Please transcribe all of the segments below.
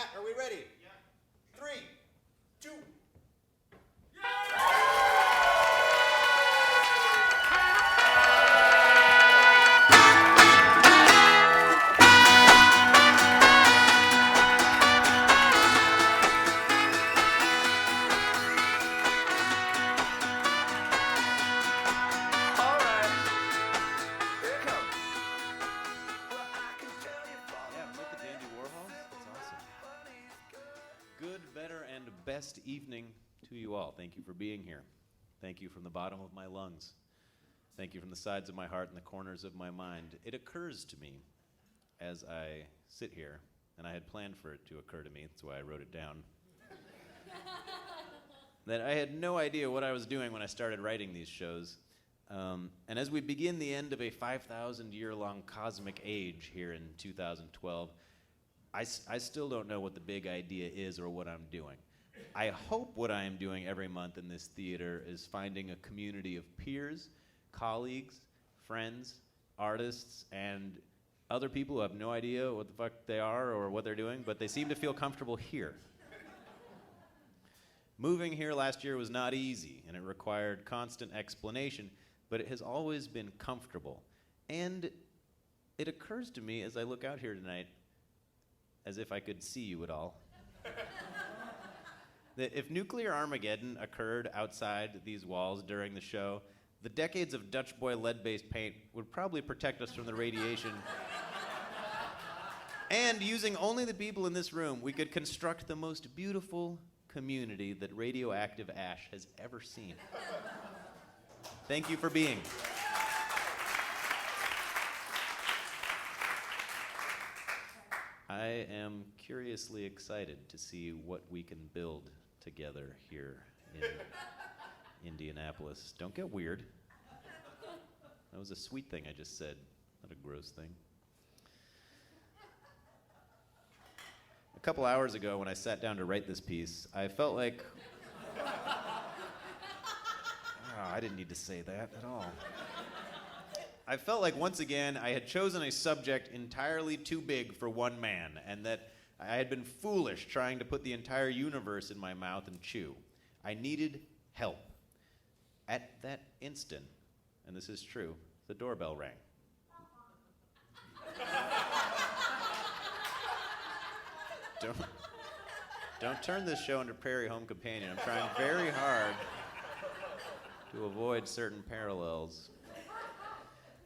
Matt, are we ready? Yeah. 3, 2. Best evening to you all. Thank you for being here. Thank you from the bottom of my lungs. Thank you from the sides of my heart and the corners of my mind. It occurs to me as I sit here, and I had planned for it to occur to me, that's why I wrote it down, that I had no idea what I was doing when I started writing these shows. And as we begin the end of a 5,000-year-long cosmic age here in 2012, I still don't know what the big idea is or what I'm doing. I hope what I am doing every month in this theater is finding a community of peers, colleagues, friends, artists, and other people who have no idea what the fuck they are or what they're doing, but they seem to feel comfortable here. Moving here last year was not easy, and it required constant explanation, but it has always been comfortable. And it occurs to me as I look out here tonight, as if I could see you at all, that if nuclear Armageddon occurred outside these walls during the show, the decades of Dutch Boy lead-based paint would probably protect us from the radiation. And using only the people in this room, we could construct the most beautiful community that radioactive ash has ever seen. Thank you for being. I am curiously excited to see what we can build together here in Indianapolis. Don't get weird. That was a sweet thing I just said, not a gross thing. A couple hours ago when I sat down to write this piece, I felt like... I didn't need to say that at all. I felt like once again I had chosen a subject entirely too big for one man, and that I had been foolish trying to put the entire universe in my mouth and chew. I needed help. At that instant, and this is true, the doorbell rang. Don't turn this show into Prairie Home Companion. I'm trying very hard to avoid certain parallels.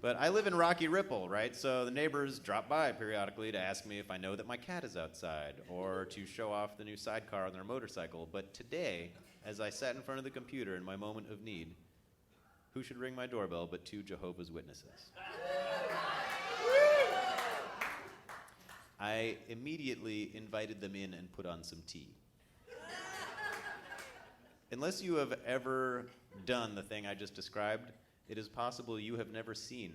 But I live in Rocky Ripple, right? So the neighbors drop by periodically to ask me if I know that my cat is outside or to show off the new sidecar on their motorcycle. But today, as I sat in front of the computer in my moment of need, who should ring my doorbell but 2 Jehovah's Witnesses? I immediately invited them in and put on some tea. Unless you have ever done the thing I just described, it is possible you have never seen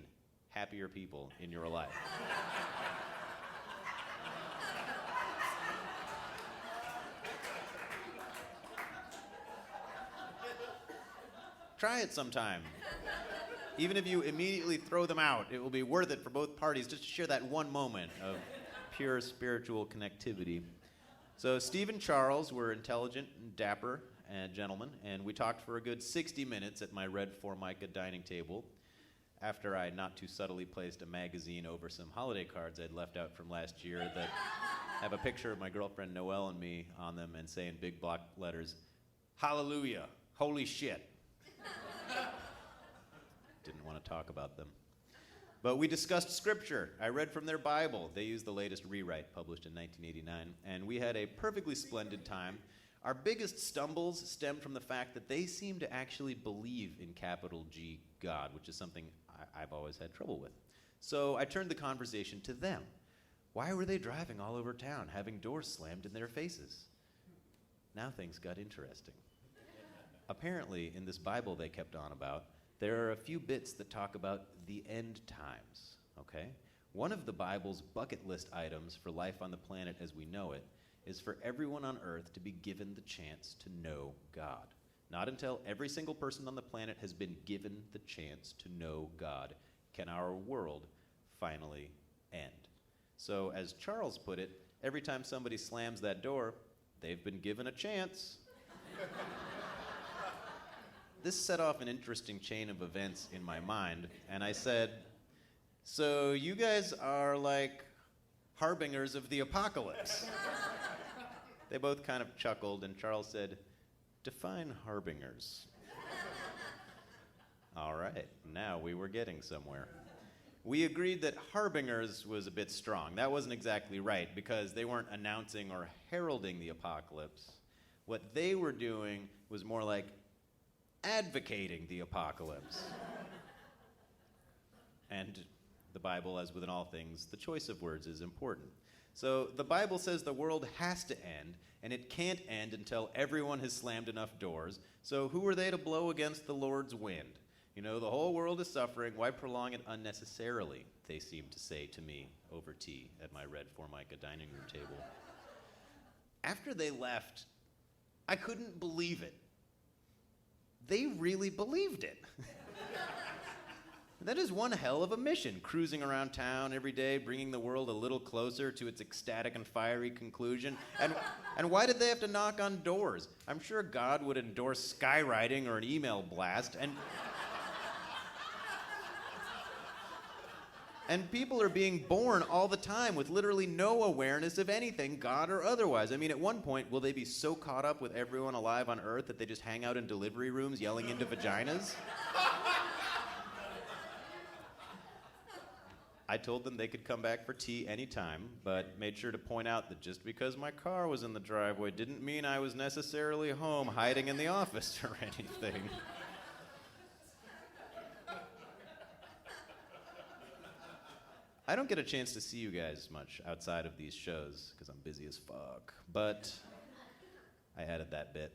happier people in your life. Try it sometime. Even if you immediately throw them out, it will be worth it for both parties just to share that one moment of pure spiritual connectivity. So Steve and Charles were intelligent and dapper gentlemen, and we talked for a good 60 minutes at my red Formica dining table after I not too subtly placed a magazine over some holiday cards I'd left out from last year that have a picture of my girlfriend Noelle and me on them and say in big block letters, "Hallelujah, holy shit." Didn't want to talk about them. But we discussed scripture. I read from their Bible. They used the latest rewrite published in 1989, and we had a perfectly splendid time. Our biggest stumbles stemmed from the fact that they seem to actually believe in capital G God, which is something I've always had trouble with. So I turned the conversation to them. Why were they driving all over town, having doors slammed in their faces? Now things got interesting. Apparently, in this Bible they kept on about, there are a few bits that talk about the end times, okay? One of the Bible's bucket list items for life on the planet as we know it is for everyone on Earth to be given the chance to know God. Not until every single person on the planet has been given the chance to know God can our world finally end. So as Charles put it, Every time somebody slams that door, they've been given a chance. This set off an interesting chain of events in my mind, and I said, so you guys are like harbingers of the apocalypse. They both kind of chuckled, and Charles said, define harbingers. All right, now we were getting somewhere. We agreed that harbingers was a bit strong. That wasn't exactly right, because they weren't announcing or heralding the apocalypse. What they were doing was more like advocating the apocalypse. And the Bible, as within all things, the choice of words is important. So the Bible says the world has to end, and it can't end until everyone has slammed enough doors. So who are they to blow against the Lord's wind? You know, the whole world is suffering. Why prolong it unnecessarily? They seem to say to me over tea at my red Formica dining room table. After they left, I couldn't believe it. They really believed it. That is one hell of a mission, cruising around town every day, bringing the world a little closer to its ecstatic and fiery conclusion. And why did they have to knock on doors? I'm sure God would endorse skywriting or an email blast, and people are being born all the time with literally no awareness of anything, God or otherwise. I mean, at one point, will they be so caught up with everyone alive on Earth that they just hang out in delivery rooms yelling into vaginas? I told them they could come back for tea anytime, but made sure to point out that just because my car was in the driveway didn't mean I was necessarily home hiding in the office or anything. I don't get a chance to see you guys much outside of these shows because I'm busy as fuck, but I added that bit.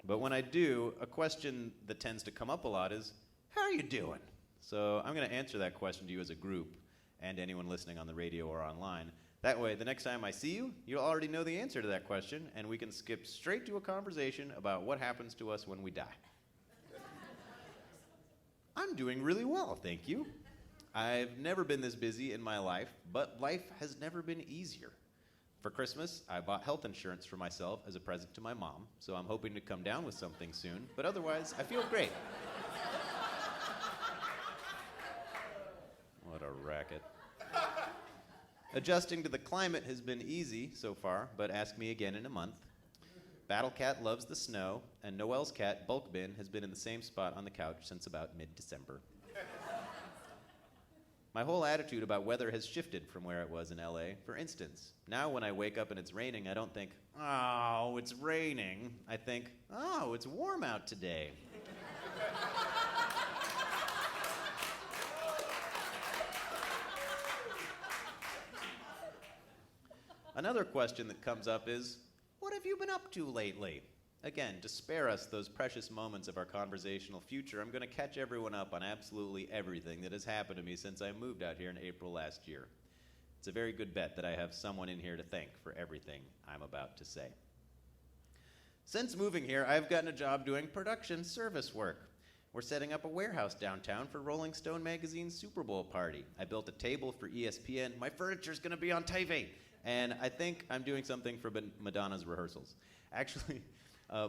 But when I do, a question that tends to come up a lot is, how are you doing? So I'm going to answer that question to you as a group and anyone listening on the radio or online. That way, the next time I see you, you'll already know the answer to that question, and we can skip straight to a conversation about what happens to us when we die. I'm doing really well, thank you. I've never been this busy in my life, but life has never been easier. For Christmas, I bought health insurance for myself as a present to my mom, so I'm hoping to come down with something soon, but otherwise, I feel great. What a racket. Adjusting to the climate has been easy so far, but ask me again in a month. Battle Cat loves the snow, and Noel's cat, Bulk Bin, has been in the same spot on the couch since about mid-December. My whole attitude about weather has shifted from where it was in LA. For instance, now when I wake up and it's raining, I don't think, oh, it's raining. I think, oh, it's warm out today. Another question that comes up is, what have you been up to lately? Again, to spare us those precious moments of our conversational future, I'm going to catch everyone up on absolutely everything that has happened to me since I moved out here in April last year. It's a very good bet that I have someone in here to thank for everything I'm about to say. Since moving here, I've gotten a job doing production service work. We're setting up a warehouse downtown for Rolling Stone magazine's Super Bowl party. I built a table for ESPN. My furniture's going to be on TV. And I think I'm doing something for Madonna's rehearsals. Actually,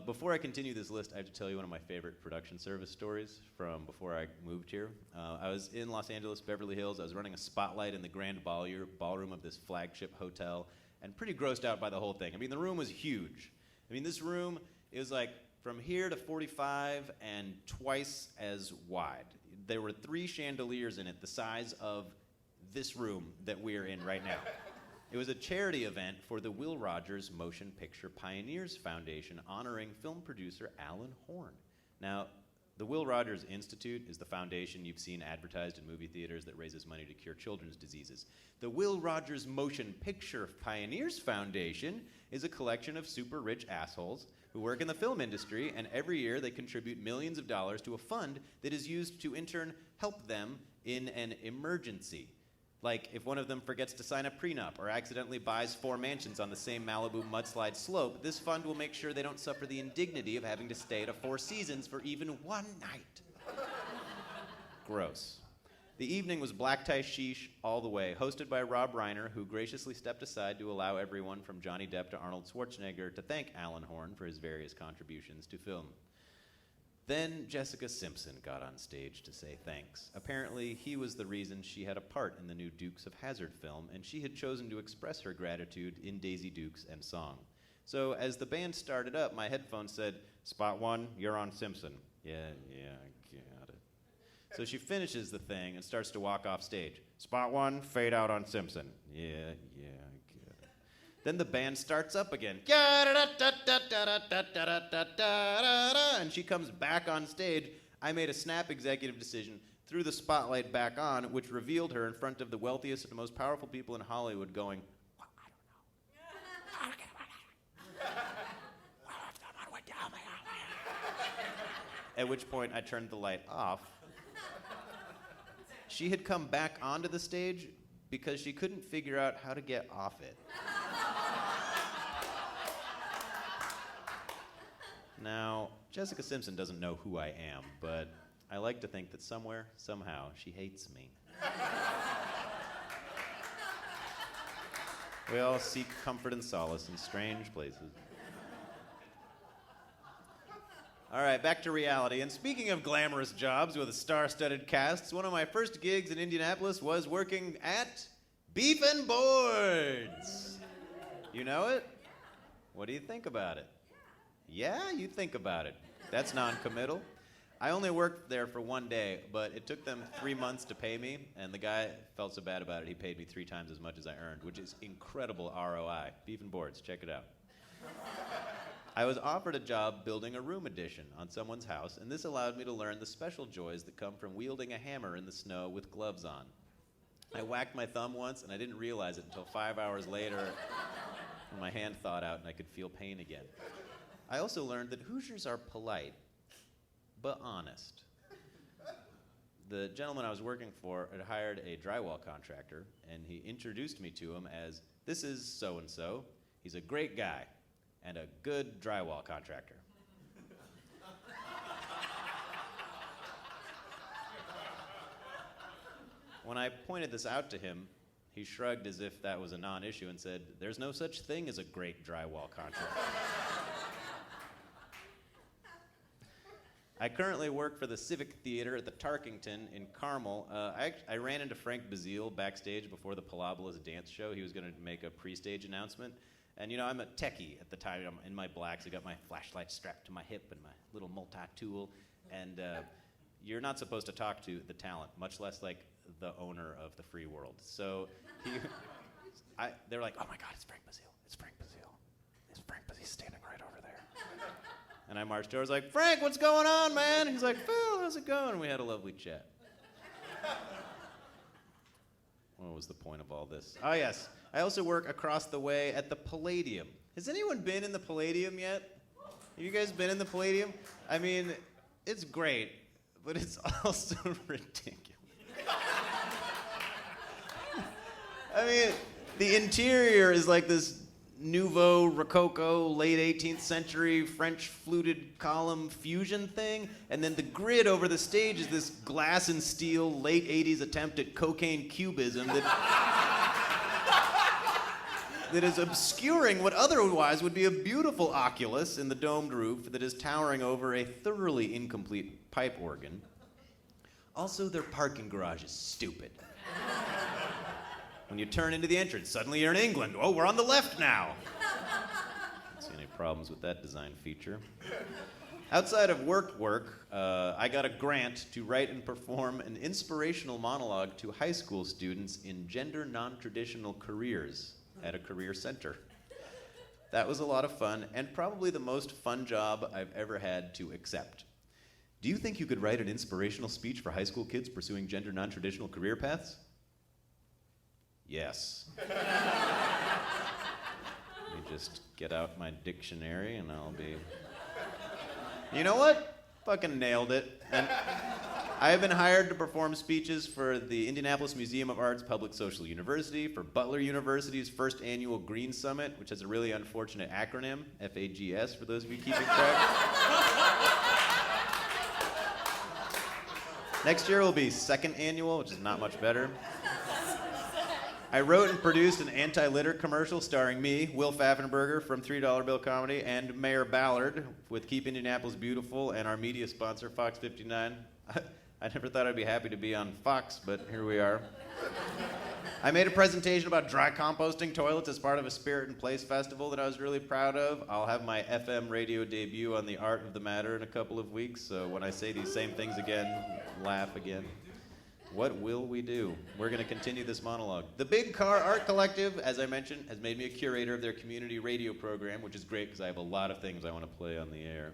before I continue this list, I have to tell you one of my favorite production service stories from before I moved here. I was in Los Angeles, Beverly Hills. I was running a spotlight in the grand ballroom of this flagship hotel, and pretty grossed out by the whole thing. I mean, the room was huge. I mean, this room is like from here to 45 and twice as wide. There were 3 chandeliers in it the size of this room that we're in right now. It was a charity event for the Will Rogers Motion Picture Pioneers Foundation honoring film producer Alan Horn. Now, the Will Rogers Institute is the foundation you've seen advertised in movie theaters that raises money to cure children's diseases. The Will Rogers Motion Picture Pioneers Foundation is a collection of super rich assholes who work in the film industry, and every year they contribute millions of dollars to a fund that is used to in turn help them in an emergency. Like if one of them forgets to sign a prenup or accidentally buys 4 mansions on the same Malibu mudslide slope, this fund will make sure they don't suffer the indignity of having to stay at a 4 Seasons for even one night. Gross. The evening was black tie sheesh all the way, hosted by Rob Reiner, who graciously stepped aside to allow everyone from Johnny Depp to Arnold Schwarzenegger to thank Alan Horn for his various contributions to film. Then Jessica Simpson got on stage to say thanks. Apparently, he was the reason she had a part in the new Dukes of Hazzard film, and she had chosen to express her gratitude in Daisy Dukes and song. So as the band started up, my headphones said, "Spot one, you're on Simpson." Yeah, I got it. So she finishes the thing and starts to walk off stage. "Spot one, fade out on Simpson." Yeah, I get it. Then the band starts up again. And she comes back on stage. I made a snap executive decision, threw the spotlight back on, which revealed her in front of the wealthiest and most powerful people in Hollywood going, "Well, I don't know. At which point I turned the light off. She had come back onto the stage because she couldn't figure out how to get off it. Now, Jessica Simpson doesn't know who I am, but I like to think that somewhere, somehow, she hates me. We all seek comfort and solace in strange places. All right, back to reality. And speaking of glamorous jobs with star-studded casts, one of my first gigs in Indianapolis was working at Beef and Boards. You know it? What do you think about it? Yeah, you think about it. That's non-committal. I only worked there for one day, but it took them 3 months to pay me, and the guy felt so bad about it, he paid me 3 times as much as I earned, which is incredible ROI. Beef and Boards, check it out. I was offered a job building a room addition on someone's house, and this allowed me to learn the special joys that come from wielding a hammer in the snow with gloves on. I whacked my thumb once, and I didn't realize it until 5 hours later when my hand thawed out and I could feel pain again. I also learned that Hoosiers are polite, but honest. The gentleman I was working for had hired a drywall contractor, and he introduced me to him as, "This is so-and-so. He's a great guy and a good drywall contractor." When I pointed this out to him, he shrugged as if that was a non-issue and said, "There's no such thing as a great drywall contractor." I currently work for the Civic Theater at the Tarkington in Carmel. I ran into Frank Bazile backstage before the Palabolas dance show. He was going to make a pre-stage announcement. And you know, I'm a techie at the time. I'm in my blacks. I got my flashlight strapped to my hip and my little multi-tool. And you're not supposed to talk to the talent, much less like the owner of the free world. So they were like, "Oh my God, it's Frank Bazile. It's Frank Bazile. It's Frank Bazile standing right over there." And I marched over. I was like, "Frank, what's going on, man?" He's like, "Phil, how's it going?" And we had a lovely chat. What was the point of all this? Oh, yes. I also work across the way at the Palladium. Has anyone been in the Palladium yet? Have you guys been in the Palladium? I mean, it's great, but it's also ridiculous. I mean, the interior is like this Nouveau Rococo, late 18th century French fluted column fusion thing, and then the grid over the stage is this glass and steel late 80s attempt at cocaine cubism that is obscuring what otherwise would be a beautiful oculus in the domed roof that is towering over a thoroughly incomplete pipe organ. Also, their parking garage is stupid. When you turn into the entrance, suddenly you're in England. Oh, we're on the left now. Don't see any problems with that design feature. Outside of work, I got a grant to write and perform an inspirational monologue to high school students in gender non-traditional careers at a career center. That was a lot of fun, and probably the most fun job I've ever had to accept. Do you think you could write an inspirational speech for high school kids pursuing gender non-traditional career paths? Yes. Let me just get out my dictionary and I'll be... You know what? Fucking nailed it. And I have been hired to perform speeches for the Indianapolis Museum of Art's Public Social University, for Butler University's first annual Green Summit, which has a really unfortunate acronym, FAGS, for those of you keeping track. Next year will be second annual, which is not much better. I wrote and produced an anti-litter commercial starring me, Will Pfaffenberger from $3 Bill Comedy, and Mayor Ballard with Keep Indianapolis Beautiful, and our media sponsor, Fox 59. I never thought I'd be happy to be on Fox, but here we are. I made a presentation about dry composting toilets as part of a Spirit and Place festival that I was really proud of. I'll have my FM radio debut on The Art of the Matter in a couple of weeks, so when I say these same things again, laugh again. What will we do? We're going to continue this monologue. The Big Car Art Collective, as I mentioned, has made me a curator of their community radio program, which is great because I have a lot of things I want to play on the air.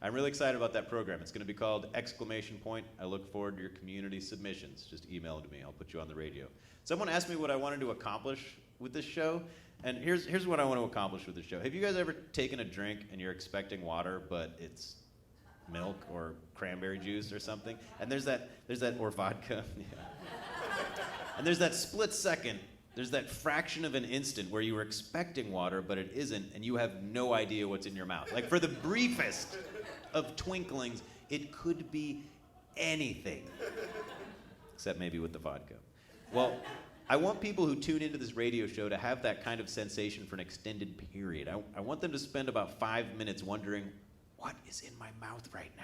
I'm really excited about that program. It's going to be called ! I look forward to your community submissions. Just email to me. I'll put you on the radio. Someone asked me what I wanted to accomplish with this show, and here's what I want to accomplish with this show. Have you guys ever taken a drink and you're expecting water, but it's milk or cranberry juice or something? And there's that or vodka. Yeah. And there's that split second, there's that fraction of an instant where you were expecting water, but it isn't, and you have no idea what's in your mouth. Like, for the briefest of twinklings, it could be anything. Except maybe with the vodka. Well, I want people who tune into this radio show to have that kind of sensation for an extended period. I want them to spend about 5 minutes wondering, what is in my mouth right now?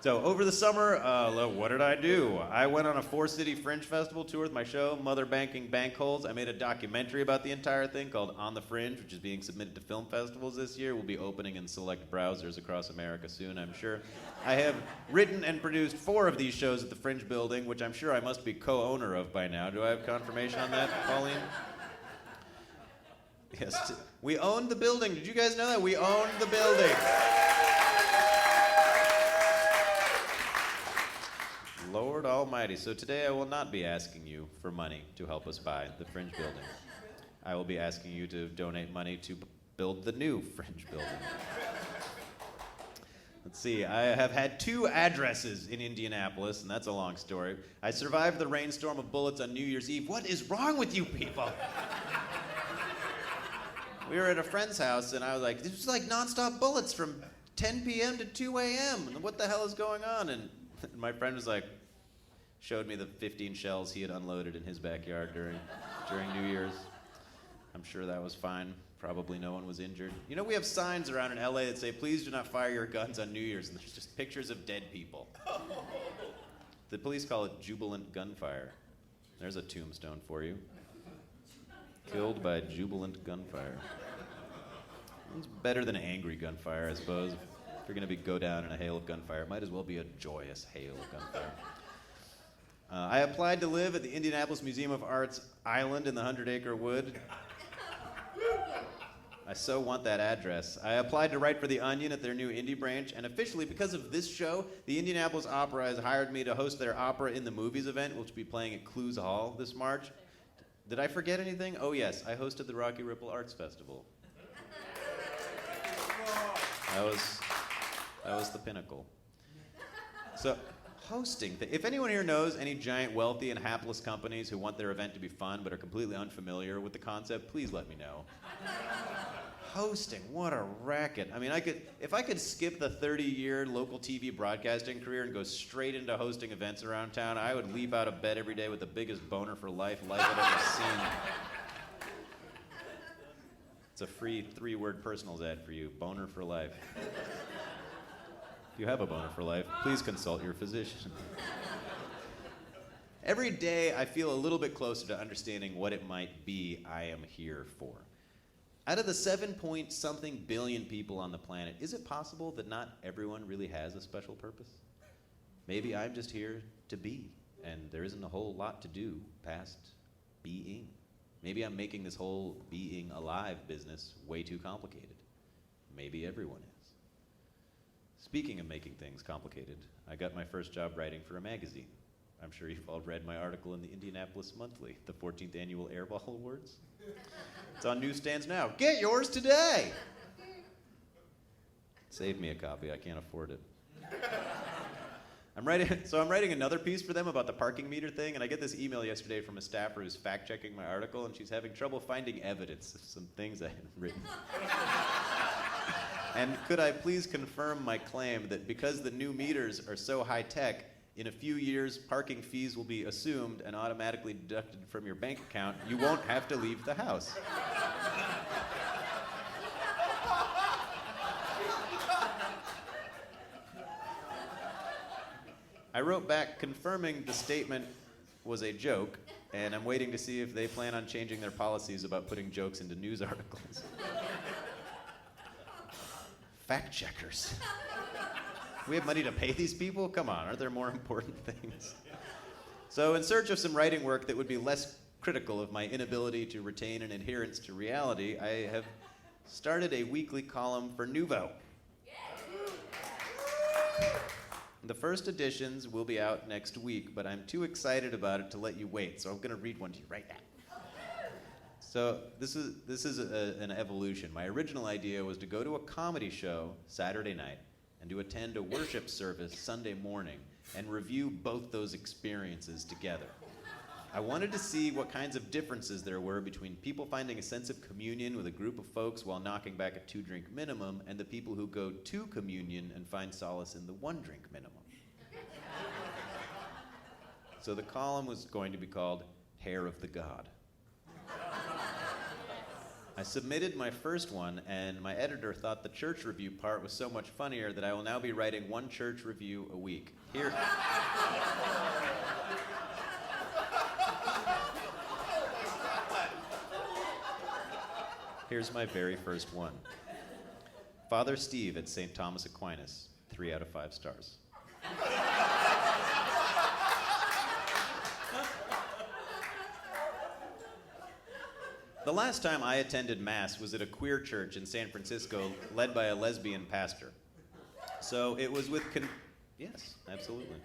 So over the summer, what did I do? I went on a 4-city Fringe Festival tour with my show, Mother Banking Bank Holes. I made a documentary about the entire thing called On the Fringe, which is being submitted to film festivals this year. We'll be opening in select browsers across America soon, I'm sure. I have written and produced 4 of these shows at the Fringe Building, which I'm sure I must be co-owner of by now. Do I have confirmation on that, Pauline? Yes, we owned the building. Did you guys know that? We owned the building. Lord Almighty. So today I will not be asking you for money to help us buy the Fringe Building. I will be asking you to donate money to build the new Fringe Building. Let's see, I have had 2 addresses in Indianapolis, and that's a long story. I survived the rainstorm of bullets on New Year's Eve. What is wrong with you people? We were at a friend's house, and I was like, this was like nonstop bullets from 10 p.m. to 2 a.m. And what the hell is going on? And my friend was like, showed me the 15 shells he had unloaded in his backyard during New Year's. I'm sure that was fine. Probably no one was injured. You know, we have signs around in LA that say, please do not fire your guns on New Year's, and there's just pictures of dead people. The police call it jubilant gunfire. There's a tombstone for you. Killed by jubilant gunfire. It's better than angry gunfire, I suppose. If you're going to go down in a hail of gunfire, it might as well be a joyous hail of gunfire. I applied to live at the Indianapolis Museum of Art's island in the 100-acre wood. I so want that address. I applied to write for The Onion at their new indie branch, and officially, because of this show, the Indianapolis Opera has hired me to host their Opera in the Movies event, which will be playing at Clues Hall this March. Did I forget anything? Oh yes, I hosted the Rocky Ripple Arts Festival. That was the pinnacle. So, hosting. If anyone here knows any giant wealthy and hapless companies who want their event to be fun but are completely unfamiliar with the concept, please let me know. Hosting, what a racket. I mean, if I could skip the 30-year local TV broadcasting career and go straight into hosting events around town, I would leap out of bed every day with the biggest boner for life I've ever seen. It's a free 3-word personals ad for you, boner for life. If you have a boner for life, please consult your physician. Every day, I feel a little bit closer to understanding what it might be I am here for. Out of the 7-point-something billion people on the planet, is it possible that not everyone really has a special purpose? Maybe I'm just here to be, and there isn't a whole lot to do past being. Maybe I'm making this whole being alive business way too complicated. Maybe everyone is. Speaking of making things complicated, I got my first job writing for a magazine. I'm sure you've all read my article in the Indianapolis Monthly, the 14th Annual Airball Awards. It's on newsstands now. Get yours today! Save me a copy, I can't afford it. I'm writing another piece for them about the parking meter thing, and I get this email yesterday from a staffer who's fact-checking my article, and she's having trouble finding evidence of some things I had written. And could I please confirm my claim that because the new meters are so high-tech, in a few years, parking fees will be assumed and automatically deducted from your bank account. You won't have to leave the house. I wrote back confirming the statement was a joke, and I'm waiting to see if they plan on changing their policies about putting jokes into news articles. Fact checkers. We have money to pay these people? Come on, aren't there more important things? So in search of some writing work that would be less critical of my inability to retain an adherence to reality, I have started a weekly column for Nouveau. The first editions will be out next week, but I'm too excited about it to let you wait, so I'm going to read one to you right now. So this is an evolution. My original idea was to go to a comedy show Saturday night and to attend a worship service Sunday morning and review both those experiences together. I wanted to see what kinds of differences there were between people finding a sense of communion with a group of folks while knocking back a 2-drink minimum and the people who go to communion and find solace in the 1-drink minimum. So the column was going to be called Hair of the God. I submitted my first one, and my editor thought the church review part was so much funnier that I will now be writing one church review a week. Here's my very first one. Father Steve at St. Thomas Aquinas, 3 out of 5 stars. The last time I attended Mass was at a queer church in San Francisco led by a lesbian pastor. So it was with yes, absolutely.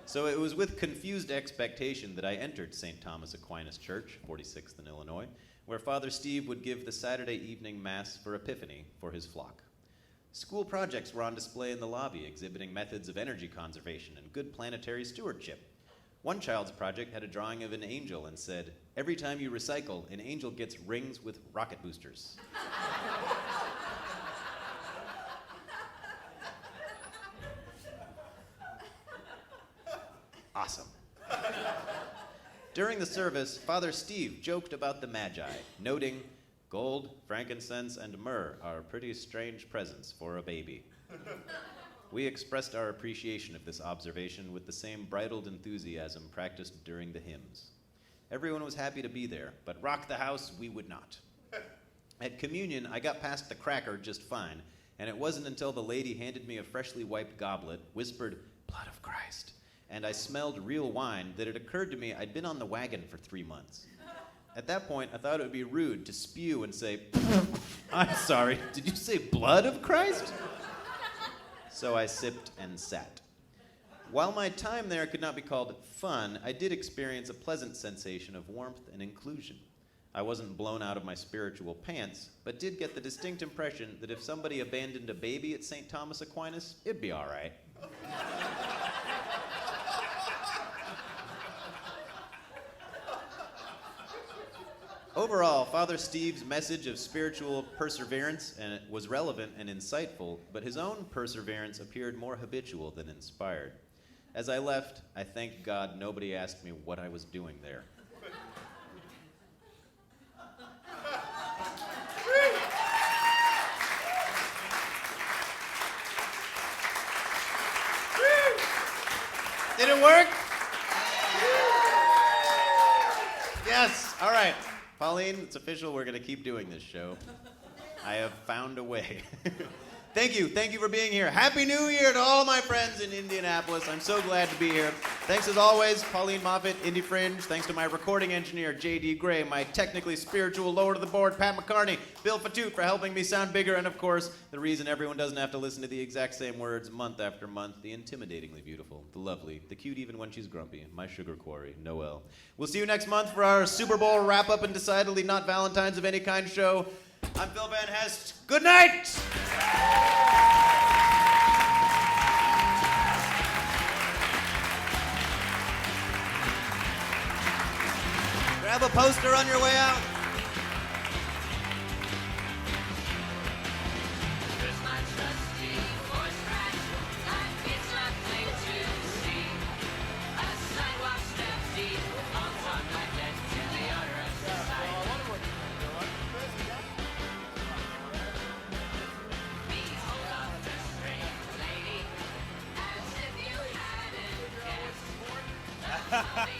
So it was with confused expectation that I entered St. Thomas Aquinas Church, 46th in Illinois, where Father Steve would give the Saturday evening Mass for Epiphany for his flock. School projects were on display in the lobby, exhibiting methods of energy conservation and good planetary stewardship. One child's project had a drawing of an angel and said, "Every time you recycle, an angel gets rings with rocket boosters." Awesome. During the service, Father Steve joked about the Magi, noting, "Gold, frankincense, and myrrh are pretty strange presents for a baby." We expressed our appreciation of this observation with the same bridled enthusiasm practiced during the hymns. Everyone was happy to be there, but rock the house we would not. At communion, I got past the cracker just fine, and it wasn't until the lady handed me a freshly wiped goblet, whispered, "Blood of Christ," and I smelled real wine that it occurred to me I'd been on the wagon for 3 months. At that point, I thought it would be rude to spew and say, "I'm sorry, did you say blood of Christ?" So I sipped and sat. While my time there could not be called fun, I did experience a pleasant sensation of warmth and inclusion. I wasn't blown out of my spiritual pants, but did get the distinct impression that if somebody abandoned a baby at St. Thomas Aquinas, it'd be all right. Overall, Father Steve's message of spiritual perseverance was relevant and insightful, but his own perseverance appeared more habitual than inspired. As I left, I thanked God nobody asked me what I was doing there. Did it work? Yes, all right. Pauline, it's official. We're going to keep doing this show. I have found a way. Thank you for being here. Happy New Year to all my friends in Indianapolis. I'm so glad to be here. Thanks as always, Pauline Moffett, Indie Fringe. Thanks to my recording engineer, J.D. Gray, my technically spiritual lower to the board, Pat McCarney, Bill Fatoot for helping me sound bigger, and of course, the reason everyone doesn't have to listen to the exact same words month after month, the intimidatingly beautiful, the lovely, the cute even when she's grumpy, my sugar quarry, Noelle. We'll see you next month for our Super Bowl wrap-up and decidedly not Valentine's of any kind show. I'm Phil Van Hest. Good night! Grab a poster on your way out. Bye.